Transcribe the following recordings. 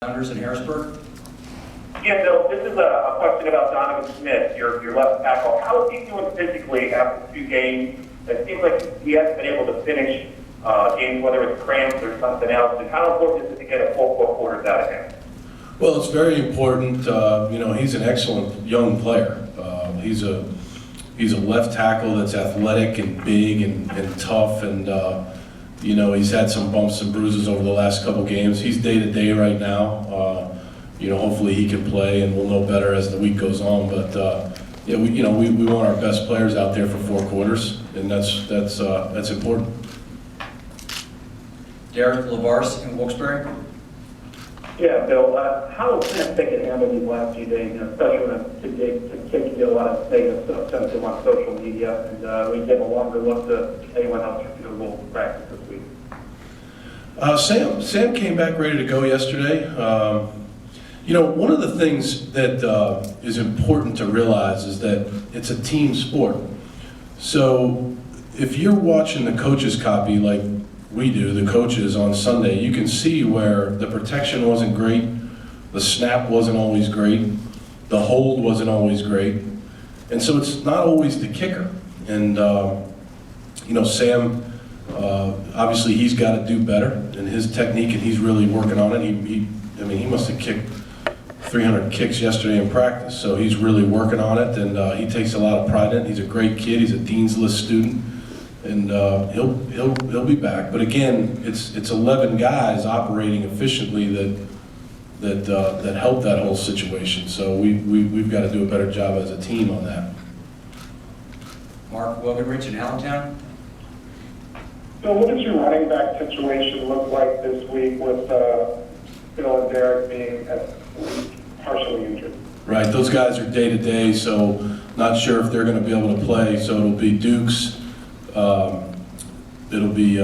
Founders in Harrisburg. Yeah, Bill, this is a question about Donovan Smith, your left tackle. How is he doing physically after 2 games? It seems like he hasn't been able to finish games, whether it's cramps or something else. And how important is it to get a full 4 quarters out of him? Well, it's very important. He's an excellent young player. He's a left tackle that's athletic and big and tough, and he's had some bumps and bruises over the last couple games. He's day to day right now. Hopefully he can play, and we'll know better as the week goes on. But we want our best players out there for 4 quarters, and that's important. Derek Lavarse in Wilkes-Barre. Yeah, Bill, how has Sept taken handle these last few days, especially when to get a lot of negative stuff sent to him on social media, and we give a longer look to anyone else who did a little practice this week? Sam came back ready to go yesterday. One of the things that is important to realize is that it's a team sport. So if you're watching the coach's copy like we do, the coaches on Sunday, you can see where the protection wasn't great, the snap wasn't always great, the hold wasn't always great, and so it's not always the kicker. And Sam, obviously he's got to do better in his technique, and he's really working on it. He must have kicked 300 kicks yesterday in practice, so he's really working on it, and he takes a lot of pride in it. He's a great kid. He's a Dean's List student, and he'll be back. But again, it's 11 guys operating efficiently that help that whole situation. So we've got to do a better job as a team on that. Mark Wogenrich in Allentown. Bill, what does your running back situation look like this week with Bill and Derek being partially injured? Right, those guys are day to day, so not sure if they're going to be able to play. So it'll be Dukes. It'll be,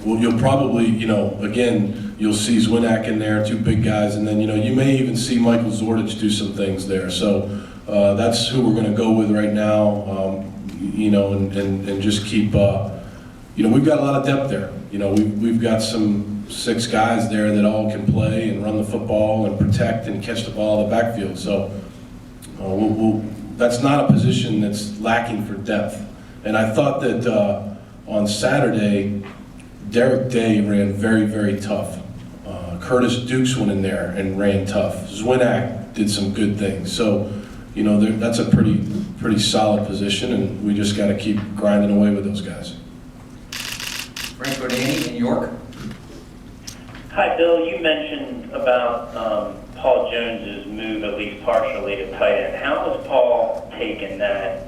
you'll probably, again, you'll see Zwinak in there, 2 big guys, and then, you may even see Michael Zordich do some things there. So that's who we're going to go with right now, and just keep, we've got a lot of depth there. We've got some 6 guys there that all can play and run the football and protect and catch the ball in the backfield. So that's not a position that's lacking for depth. And I thought that on Saturday, Derek Day ran very, very tough. Curtis Dukes went in there and ran tough. Zwinak did some good things. So, that's a pretty solid position, and we just got to keep grinding away with those guys. Frank Godani in York. Hi, Bill. You mentioned about Paul Jones's move, at least partially, to tight end. How has Paul taken that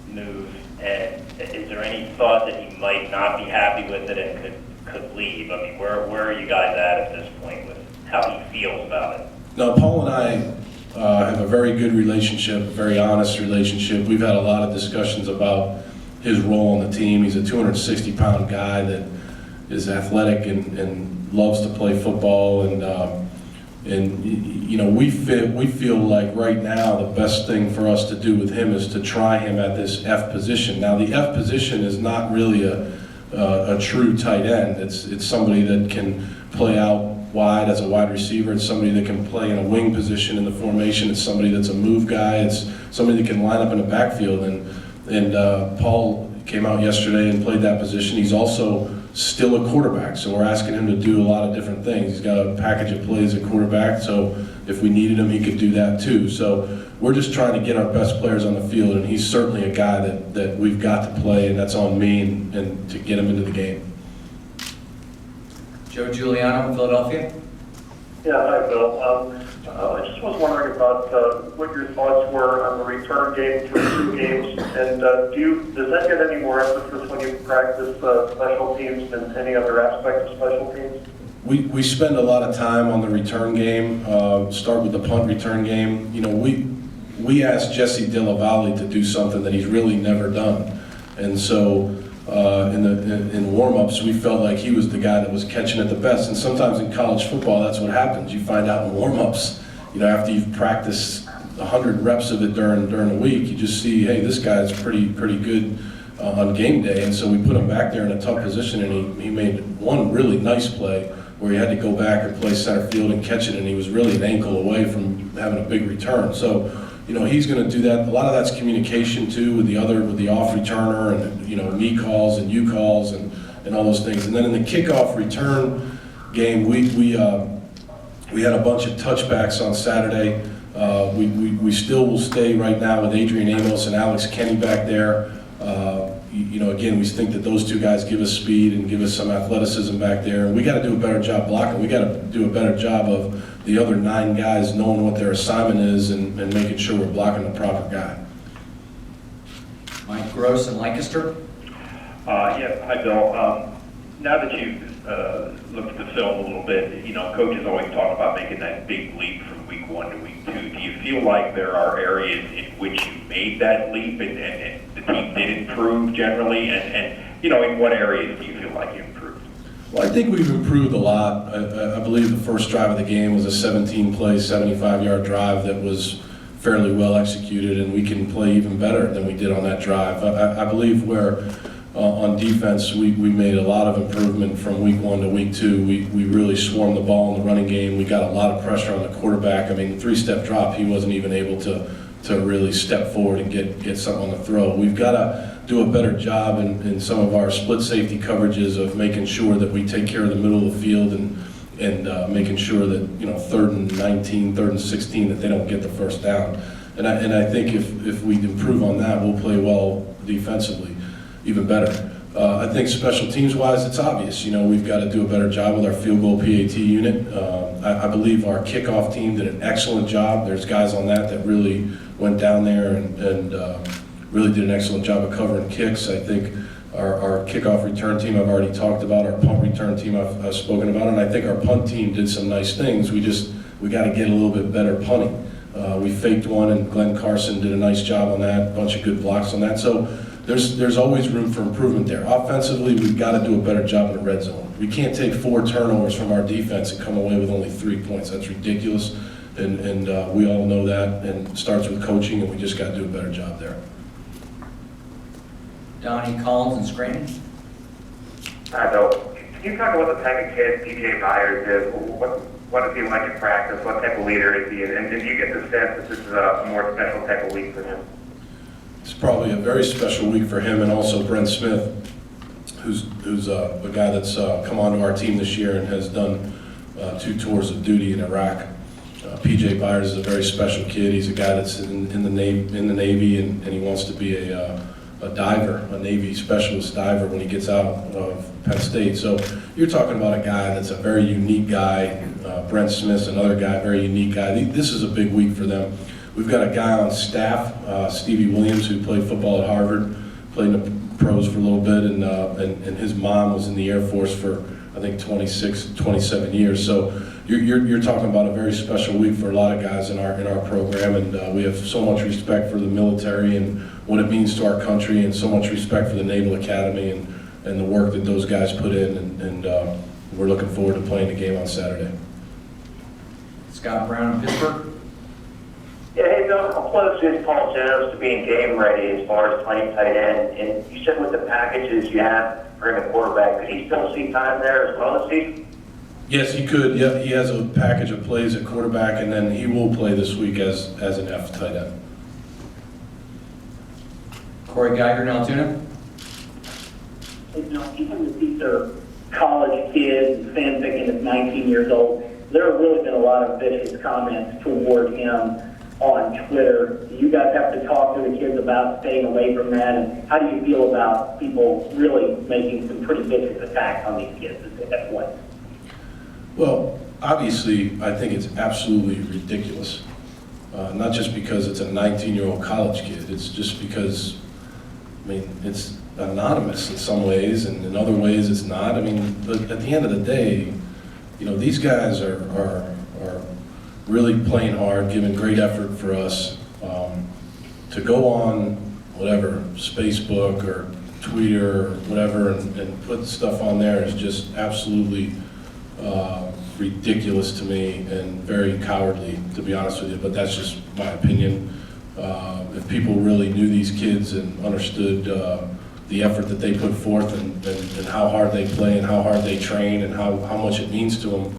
move? And is there any thought that he might not be happy with it and could leave? I mean, where are you guys at this point with how he feels about it? No, Paul and I have a very good relationship, a very honest relationship. We've had a lot of discussions about his role on the team. He's a 260-pound guy that is athletic and loves to play football, and we feel like right now the best thing for us to do with him is to try him at this F position. Now the F position is not really a true tight end. It's somebody that can play out wide as a wide receiver. It's somebody that can play in a wing position in the formation. It's somebody that's a move guy. It's somebody that can line up in the backfield. And Paul came out yesterday and played that position. He's also still a quarterback, so we're asking him to do a lot of different things. He's got a package of plays at quarterback, so if we needed him, he could do that too. So we're just trying to get our best players on the field, and he's certainly a guy that we've got to play, and that's on me and to get him into the game. Joe Giuliano in Philadelphia. Yeah, hi, Bill. I just was wondering about what your thoughts were on the return game through 2 games, and does that get any more emphasis when you practice special teams than any other aspect of special teams? We spend a lot of time on the return game. Start with the punt return game. We asked Jesse Della Valle to do something that he's really never done, and so in warm-ups, we felt like he was the guy that was catching it the best. And sometimes in college football, that's what happens. You find out in warm-ups, after you've practiced 100 reps of it during the week, you just see, hey, this guy's pretty good on game day. And so we put him back there in a tough position, and he made one really nice play where where he had to go back and play center field and catch it, and he was really an ankle away from having a big return. So, you know, he's going to do that. A lot of that's communication too with the off returner, and, you know, me calls and you calls and all those things. And then in the kickoff return game, we had a bunch of touchbacks on Saturday. We still will stay right now with Adrian Amos and Alex Kenny back there. You know, again, we think that those two guys give us speed and give us some athleticism back there. And we got to do a better job blocking. We got to do a better job of the other 9 guys knowing what their assignment is and making sure we're blocking the proper guy. Mike Gross in Lancaster. Yeah, hi Bill. Now that you've looked at the film a little bit, you know, coaches always talk about making that big leap from week 1 to week 2. Do you feel like there are areas in which you made that leap and the team did improve generally? And you know, in what areas do you feel like you improved? Well, I think we've improved a lot. I believe the first drive of the game was a 17-play, 75-yard drive that was fairly well executed, and we can play even better than we did on that drive. I believe where on defense, we made a lot of improvement from week 1 to week 2. We really swarmed the ball in the running game. We got a lot of pressure on the quarterback. I mean, the 3-step drop, he wasn't even able to really step forward and get something on the throw. We've got to do a better job in some of our split safety coverages of making sure that we take care of the middle of the field and making sure that, you know, 3rd and 19, 3rd and 16, that they don't get the first down. And I think if we improve on that, we'll play well defensively, even better. I think special teams-wise, it's obvious. You know, we've got to do a better job with our field goal PAT unit. I believe our kickoff team did an excellent job. There's guys on that really went down there and really did an excellent job of covering kicks. I think our kickoff return team I've already talked about. Our punt return team I've spoken about. And I think our punt team did some nice things. We got to get a little bit better punting. We faked one, and Glenn Carson did a nice job on that, a bunch of good blocks on that. So there's always room for improvement there. Offensively, we've got to do a better job in the red zone. We can't take 4 turnovers from our defense and come away with only 3 points. That's ridiculous, and we all know that, and it starts with coaching, and we just got to do a better job there. Donnie Collins in Scranton. Hi, Bill. Can you talk about the type of kid PJ Byers is? What does he like in practice? What type of leader is he? And do you get the sense that this is a more special type of week for him? It's probably a very special week for him, and also Brent Smith, who's a guy that's come onto our team this year and has done 2 tours of duty in Iraq. PJ Byers is a very special kid. He's a guy that's in the Navy, and he wants to be a diver, a Navy specialist diver when he gets out of Penn State. So you're talking about a guy that's a very unique guy. Brent Smith's another guy, very unique guy. This is a big week for them. We've got a guy on staff, Stevie Williams, who played football at Harvard, played in the pros for a little bit, and his mom was in the Air Force for, I think, 27 years. So you're talking about a very special week for a lot of guys in our program, and we have so much respect for the military and what it means to our country, and so much respect for the Naval Academy and the work that those guys put in, and we're looking forward to playing the game on Saturday. Scott Brown in Pittsburgh. Yeah, hey Bill, how close is Paul Jones to being game ready as far as playing tight end? And you said with the packages you have for him at quarterback, could he still see time there as well as he? Yes, he could. Yeah, he has a package of plays at quarterback, and then he will play this week as an F tight end. Corey Geiger in Altoona. You know, even if these are college kids, Sam Pickens is 19 years old, there have really been a lot of vicious comments toward him on Twitter. Do you guys have to talk to the kids about staying away from that? And how do you feel about people really making some pretty vicious attacks on these kids at that point? Well, obviously, I think it's absolutely ridiculous. Not just because it's a 19-year-old college kid. It's just because, I mean, it's anonymous in some ways, and in other ways it's not. I mean, but at the end of the day, you know, these guys are really playing hard, giving great effort for us. To go on whatever, Facebook or Twitter or whatever, and put stuff on there is just absolutely ridiculous to me and very cowardly, to be honest with you. But that's just my opinion. If people really knew these kids and understood the effort that they put forth and how hard they play and how hard they train and how much it means to them.